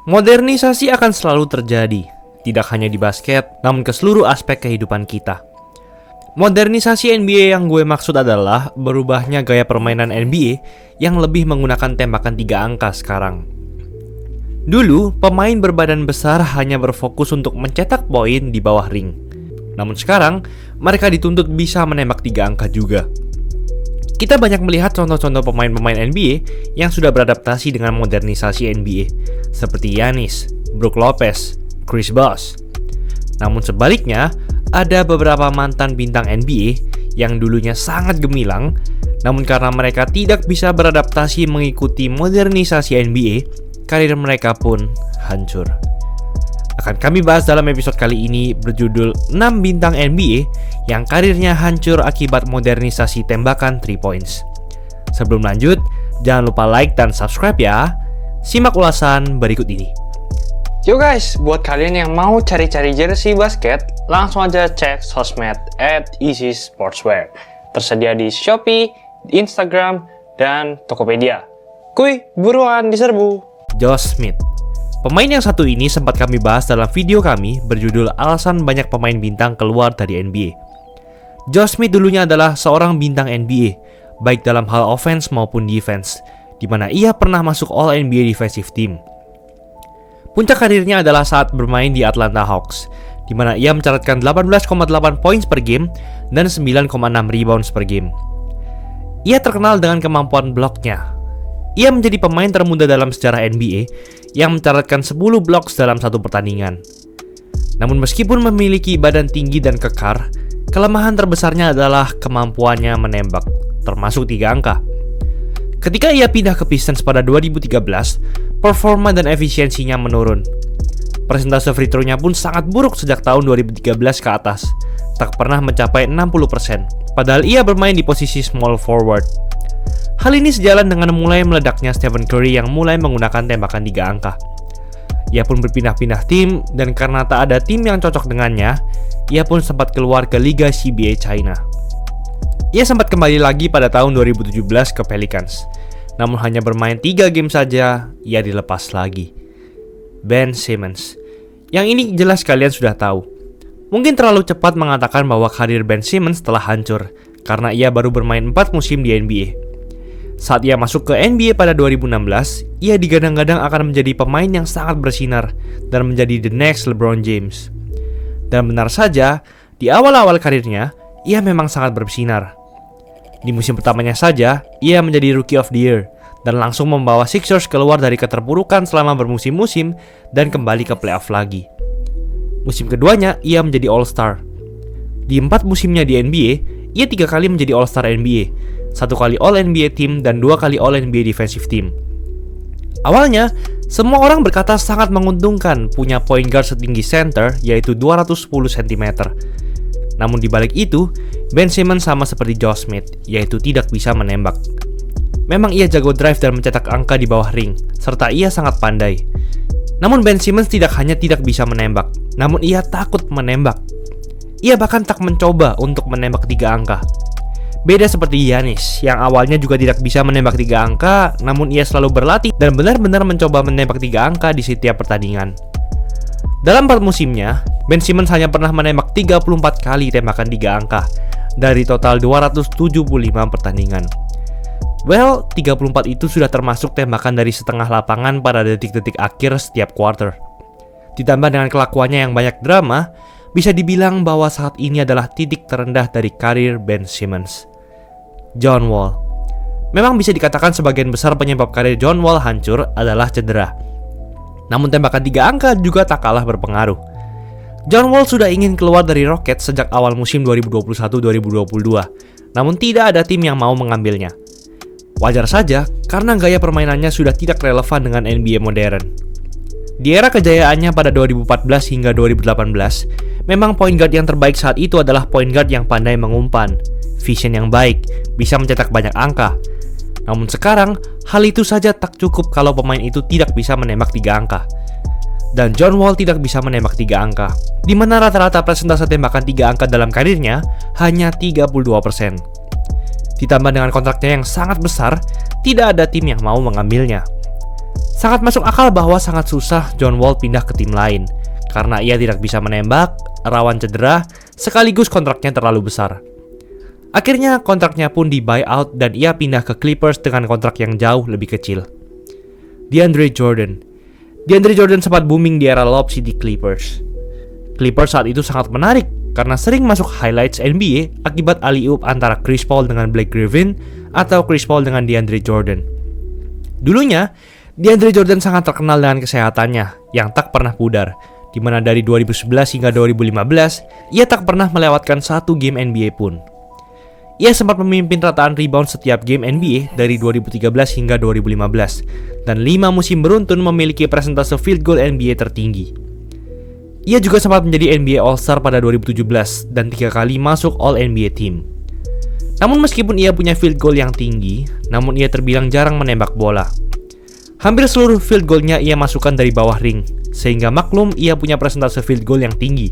Modernisasi akan selalu terjadi, tidak hanya di basket, namun ke seluruh aspek kehidupan kita. Modernisasi NBA yang gue maksud adalah berubahnya gaya permainan NBA yang lebih menggunakan tembakan 3 angka sekarang. Dulu, pemain berbadan besar hanya berfokus untuk mencetak poin di bawah ring. Namun sekarang, mereka dituntut bisa menembak 3 angka juga. Kita banyak melihat contoh-contoh pemain-pemain NBA yang sudah beradaptasi dengan modernisasi NBA, seperti Giannis, Brook Lopez, Chris Bosh. Namun sebaliknya, ada beberapa mantan bintang NBA yang dulunya sangat gemilang, namun karena mereka tidak bisa beradaptasi mengikuti modernisasi NBA, karir mereka pun hancur. Akan kami bahas dalam episode kali ini berjudul 6 bintang NBA yang karirnya hancur akibat modernisasi tembakan 3 points. Sebelum lanjut, jangan lupa like dan subscribe ya. Simak ulasan berikut ini. Yo guys, buat kalian yang mau cari-cari jersey basket, langsung aja cek sosmed @easysportswear. Tersedia di Shopee, di Instagram, dan Tokopedia. Kuy, buruan diserbu. Josh Smith. Pemain yang satu ini sempat kami bahas dalam video kami berjudul Alasan Banyak Pemain Bintang Keluar dari NBA. Josh Smith dulunya adalah seorang bintang NBA, baik dalam hal offense maupun defense, di mana ia pernah masuk All-NBA Defensive Team. Puncak karirnya adalah saat bermain di Atlanta Hawks, di mana ia mencatatkan 18,8 points per game dan 9,6 rebounds per game. Ia terkenal dengan kemampuan bloknya. Ia menjadi pemain termuda dalam sejarah NBA yang mencatatkan 10 blocks dalam satu pertandingan. Namun meskipun memiliki badan tinggi dan kekar, kelemahan terbesarnya adalah kemampuannya menembak, termasuk 3 angka. Ketika ia pindah ke Pistons pada 2013, performa dan efisiensinya menurun. Persentase free throw-nya pun sangat buruk sejak tahun 2013 ke atas, tak pernah mencapai 60%, padahal ia bermain di posisi small forward. Hal ini sejalan dengan mulai meledaknya Stephen Curry yang mulai menggunakan tembakan 3 angka. Ia pun berpindah-pindah tim, dan karena tak ada tim yang cocok dengannya, ia pun sempat keluar ke Liga CBA China. Ia sempat kembali lagi pada tahun 2017 ke Pelicans. Namun hanya bermain 3 game saja, ia dilepas lagi. Ben Simmons. Yang ini jelas kalian sudah tahu. Mungkin terlalu cepat mengatakan bahwa karir Ben Simmons telah hancur, karena ia baru bermain 4 musim di NBA. Saat ia masuk ke NBA pada 2016, ia digadang-gadang akan menjadi pemain yang sangat bersinar dan menjadi the next LeBron James. Dan benar saja, di awal-awal karirnya, ia memang sangat bersinar. Di musim pertamanya saja, ia menjadi Rookie of the Year dan langsung membawa Sixers keluar dari keterpurukan selama bermusim-musim dan kembali ke playoff lagi. Musim keduanya, ia menjadi All-Star. Di 4 musimnya di NBA, ia 3 kali menjadi All-Star NBA, 1 kali All-NBA Team dan 2 kali All-NBA Defensive Team. Awalnya, semua orang berkata sangat menguntungkan punya point guard setinggi center, yaitu 210 cm. Namun di balik itu, Ben Simmons sama seperti Josh Smith, yaitu tidak bisa menembak. Memang ia jago drive dan mencetak angka di bawah ring, serta ia sangat pandai. Namun Ben Simmons tidak hanya tidak bisa menembak, namun ia takut menembak. Ia bahkan tak mencoba untuk menembak 3 angka. Beda seperti Giannis, yang awalnya juga tidak bisa menembak 3 angka, namun ia selalu berlatih dan benar-benar mencoba menembak 3 angka di setiap pertandingan. Dalam 4 musimnya, Ben Simmons hanya pernah menembak 34 kali tembakan 3 angka, dari total 275 pertandingan. Well, 34 itu sudah termasuk tembakan dari setengah lapangan pada detik-detik akhir setiap quarter. Ditambah dengan kelakuannya yang banyak drama, bisa dibilang bahwa saat ini adalah titik terendah dari karir Ben Simmons. John Wall. Memang bisa dikatakan sebagian besar penyebab karir John Wall hancur adalah cedera. Namun tembakan 3 angka juga tak kalah berpengaruh. John Wall sudah ingin keluar dari Rockets sejak awal musim 2021-2022, namun tidak ada tim yang mau mengambilnya. Wajar saja, karena gaya permainannya sudah tidak relevan dengan NBA modern. Di era kejayaannya pada 2014 hingga 2018, memang point guard yang terbaik saat itu adalah point guard yang pandai mengumpan, vision yang baik, bisa mencetak banyak angka. Namun sekarang, hal itu saja tak cukup kalau pemain itu tidak bisa menembak 3 angka. Dan John Wall tidak bisa menembak 3 angka, di mana rata-rata persentase tembakan 3 angka dalam karirnya hanya 32%. Ditambah dengan kontraknya yang sangat besar, tidak ada tim yang mau mengambilnya. Sangat masuk akal bahwa sangat susah John Wall pindah ke tim lain, karena ia tidak bisa menembak, rawan cedera, sekaligus kontraknya terlalu besar. Akhirnya kontraknya pun di buyout dan ia pindah ke Clippers dengan kontrak yang jauh lebih kecil. DeAndre Jordan sempat booming di era Lob City Clippers. Clippers saat itu sangat menarik karena sering masuk highlights NBA akibat alley-oop antara Chris Paul dengan Blake Griffin atau Chris Paul dengan DeAndre Jordan. Dulunya, DeAndre Jordan sangat terkenal dengan kesehatannya yang tak pernah pudar, di mana dari 2011 hingga 2015, ia tak pernah melewatkan satu game NBA pun. Ia sempat memimpin rataan rebound setiap game NBA dari 2013 hingga 2015, dan 5 musim beruntun memiliki persentase field goal NBA tertinggi. Ia juga sempat menjadi NBA All-Star pada 2017 dan 3 kali masuk All-NBA Team. Namun meskipun ia punya field goal yang tinggi, namun ia terbilang jarang menembak bola. Hampir seluruh field goalnya ia masukkan dari bawah ring, sehingga maklum ia punya persentase field goal yang tinggi.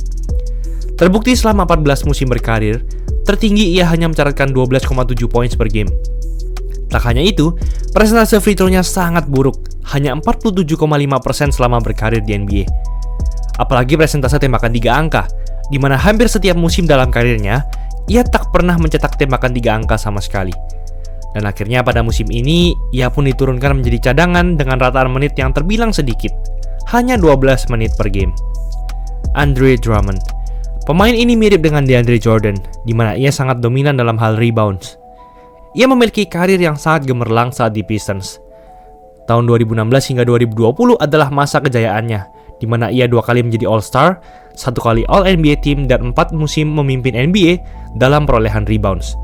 Terbukti selama 14 musim berkarir, tertinggi ia hanya mencatatkan 12,7 poin per game. Tak hanya itu, persentase free throw-nya sangat buruk, hanya 47,5% selama berkarir di NBA. Apalagi persentase tembakan 3 angka, di mana hampir setiap musim dalam karirnya, ia tak pernah mencetak tembakan 3 angka sama sekali. Dan akhirnya pada musim ini, ia pun diturunkan menjadi cadangan dengan rataan menit yang terbilang sedikit, hanya 12 menit per game. Andre Drummond. Pemain ini mirip dengan DeAndre Jordan, di mana ia sangat dominan dalam hal rebounds. Ia memiliki karir yang sangat gemerlang saat di Pistons. Tahun 2016 hingga 2020 adalah masa kejayaannya, di mana ia 2 kali menjadi All-Star, 1 kali All-NBA Team, dan 4 musim memimpin NBA dalam perolehan rebounds.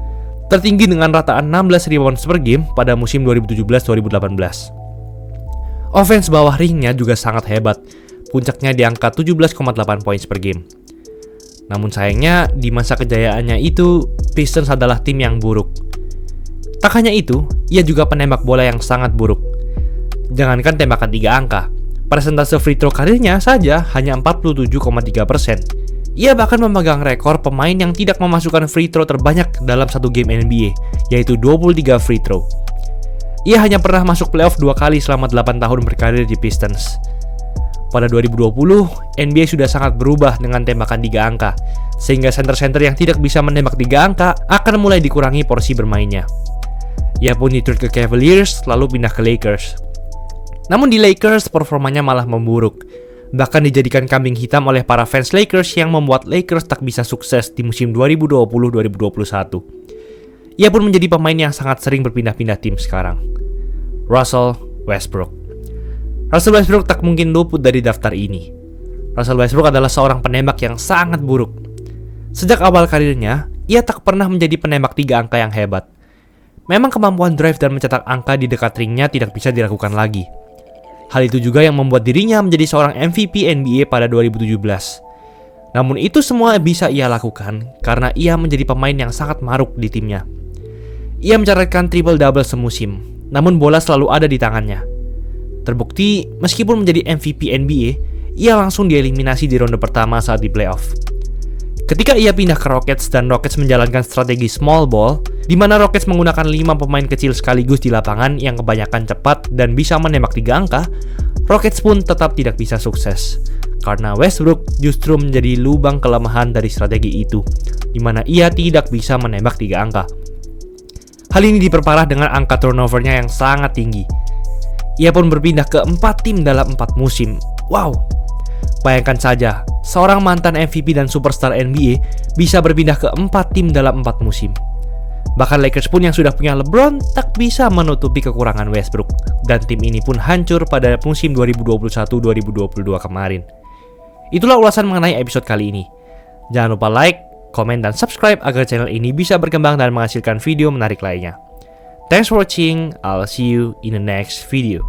Tertinggi dengan rataan 16 rebounds per game pada musim 2017-2018. Offense bawah ringnya juga sangat hebat, puncaknya di angka 17,8 points per game. Namun sayangnya, di masa kejayaannya itu, Pistons adalah tim yang buruk. Tak hanya itu, ia juga penembak bola yang sangat buruk. Jangankan tembakan 3 angka, persentase free throw karirnya saja hanya 47,3%. Ia bahkan memegang rekor pemain yang tidak memasukkan free throw terbanyak dalam satu game NBA, yaitu 23 free throw. Ia hanya pernah masuk playoff 2 kali selama 8 tahun berkarir di Pistons. Pada 2020, NBA sudah sangat berubah dengan tembakan 3 angka, sehingga center-center yang tidak bisa menembak 3 angka akan mulai dikurangi porsi bermainnya. Ia pun di-trade ke Cavaliers, lalu pindah ke Lakers. Namun di Lakers, performanya malah memburuk. Bahkan dijadikan kambing hitam oleh para fans Lakers yang membuat Lakers tak bisa sukses di musim 2020-2021. Ia pun menjadi pemain yang sangat sering berpindah-pindah tim sekarang. Russell Westbrook tak mungkin luput dari daftar ini. Russell Westbrook adalah seorang penembak yang sangat buruk. Sejak awal karirnya, ia tak pernah menjadi penembak 3 angka yang hebat. Memang kemampuan drive dan mencetak angka di dekat ringnya tidak bisa dilakukan lagi. Hal itu juga yang membuat dirinya menjadi seorang MVP NBA pada 2017. Namun itu semua bisa ia lakukan karena ia menjadi pemain yang sangat maruk di timnya. Ia mencatatkan triple-double semusim, namun bola selalu ada di tangannya. Terbukti, meskipun menjadi MVP NBA, ia langsung dieliminasi di ronde pertama saat di playoff. Ketika ia pindah ke Rockets dan Rockets menjalankan strategi small ball, di mana Rockets menggunakan 5 pemain kecil sekaligus di lapangan yang kebanyakan cepat dan bisa menembak 3 angka, Rockets pun tetap tidak bisa sukses. Karena Westbrook justru menjadi lubang kelemahan dari strategi itu, di mana ia tidak bisa menembak 3 angka. Hal ini diperparah dengan angka turnovernya yang sangat tinggi. Ia pun berpindah ke 4 tim dalam 4 musim. Wow! Bayangkan saja, seorang mantan MVP dan superstar NBA bisa berpindah ke 4 tim dalam 4 musim. Bahkan Lakers pun yang sudah punya LeBron tak bisa menutupi kekurangan Westbrook. Dan tim ini pun hancur pada musim 2021-2022 kemarin. Itulah ulasan mengenai episode kali ini. Jangan lupa like, komen, dan subscribe agar channel ini bisa berkembang dan menghasilkan video menarik lainnya. Thanks for watching, I'll see you in the next video.